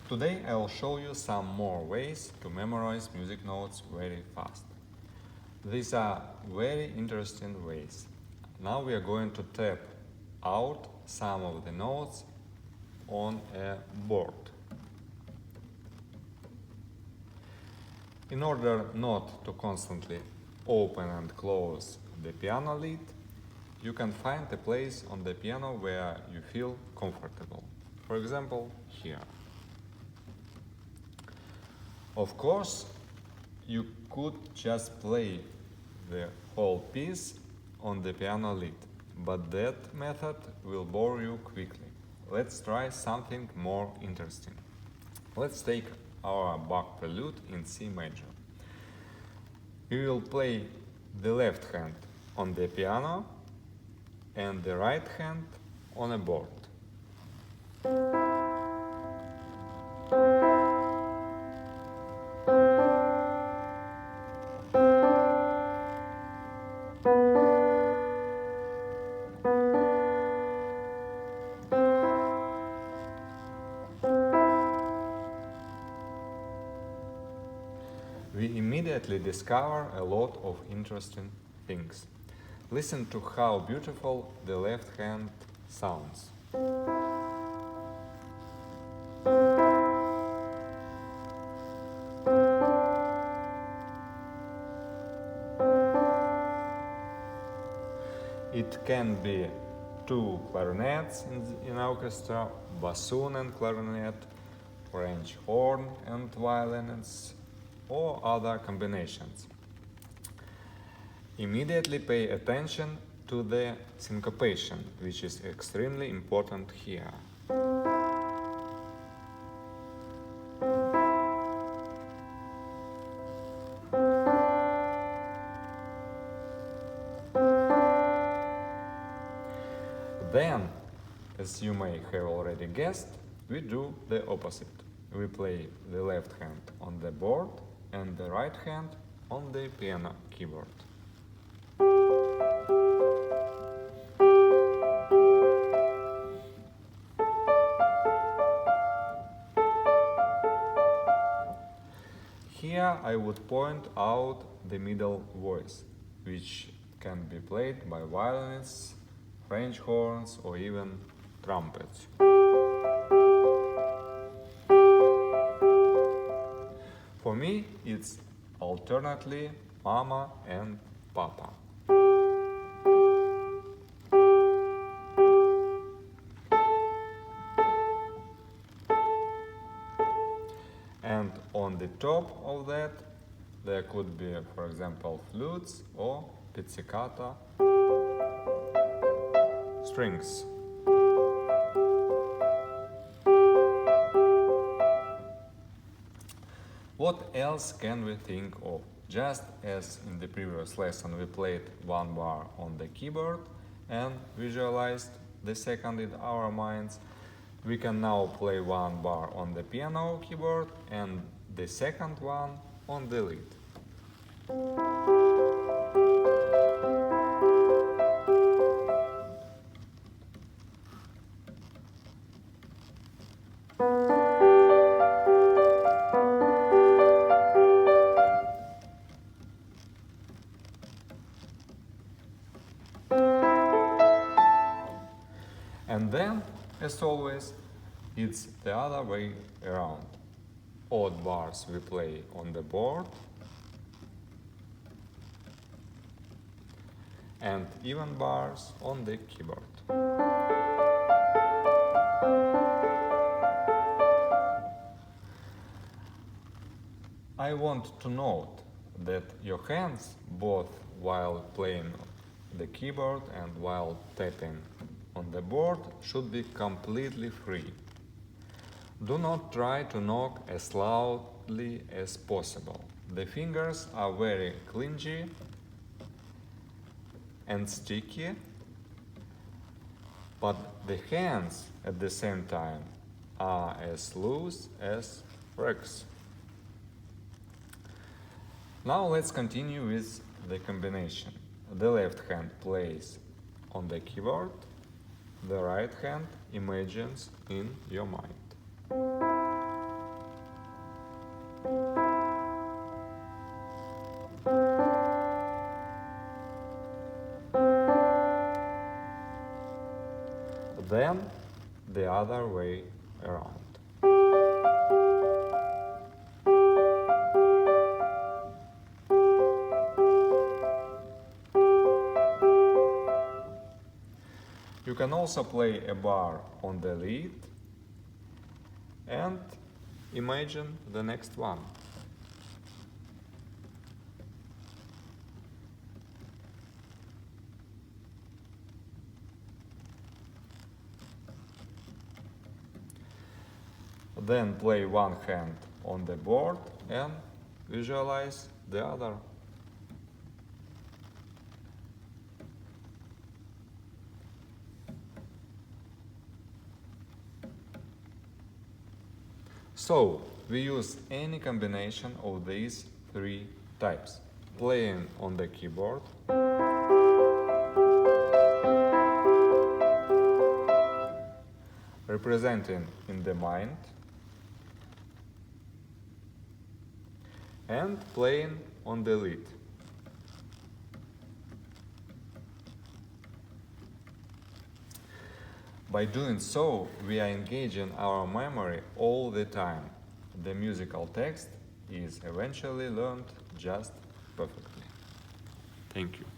Today I will show you some more ways to memorize music notes very fast. These are very interesting ways. Now we are going to tap out some of the notes on a board. In order not to constantly open and close the piano lid, you can find a place on the piano where you feel comfortable. For example, here. Of course, you could just play the whole piece on the piano lid, but that method will bore you quickly. Let's try something more interesting. Let's take our Bach prelude in C major. We will play the left hand on the piano and the right hand on a board. We immediately discover a lot of interesting things. Listen to how beautiful the left hand sounds. It can be two clarinets in orchestra, bassoon and clarinet, French horn and violins, or other combinations. Immediately pay attention to the syncopation, which is extremely important here. Then, as you may have already guessed, we do the opposite. We play the left hand on the board and the right hand on the piano keyboard. Here I would point out the middle voice, which can be played by violinists, French horns, or even trumpets. For me, it's alternately Mama and Papa. And on the top of that, there could be, for example, flutes or pizzicato strings. What else can we think of? Just as in the previous lesson we played one bar on the keyboard and visualized the second in our minds, we can now play one bar on the piano keyboard and the second one on the lid. And then, as always, it's the other way around. Odd bars we play on the board, and even bars on the keyboard. I want to note that your hands, both while playing the keyboard and while tapping on the board, should be completely free. Do not try to knock as loudly as possible. The fingers are very clingy and sticky, but the hands at the same time are as loose as bricks. Now let's continue with the combination. The left hand plays on the keyboard, the right hand imagines in your mind. then the other way around. You can also play a bar on the lead and imagine the next one. Then play one hand on the board and visualize the other. So, we use any combination of these three types. Playing on the keyboard, representing in the mind, and playing on the lead. By doing so, we are engaging our memory all the time. The musical text is eventually learned just perfectly. Thank you.